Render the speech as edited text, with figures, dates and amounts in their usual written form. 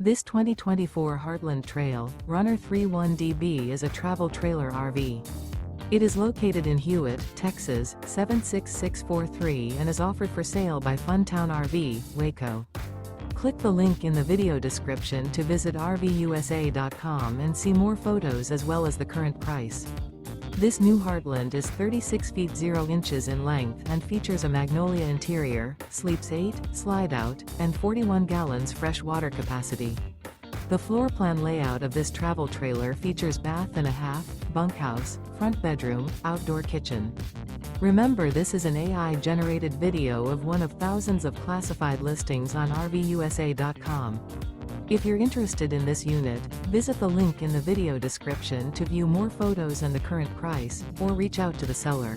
This 2024 Heartland Trail Runner 31DB is a travel trailer RV. It is located in Hewitt, Texas, 76643 and is offered for sale by Funtown RV, Waco. Click the link in the video description to visit RVUSA.com and see more photos as well as the current price. This new Heartland is 36 feet 0 inches in length and features a MAGNOLIA interior, sleeps 8, slide-out, and 41 gallons fresh water capacity. The floor plan layout of this travel trailer features bath and a half, bunkhouse, front bedroom, outdoor kitchen. Remember, this is an AI-generated video of one of thousands of classified listings on RVUSA.com. If you're interested in this unit, visit the link in the video description to view more photos and the current price, or reach out to the seller.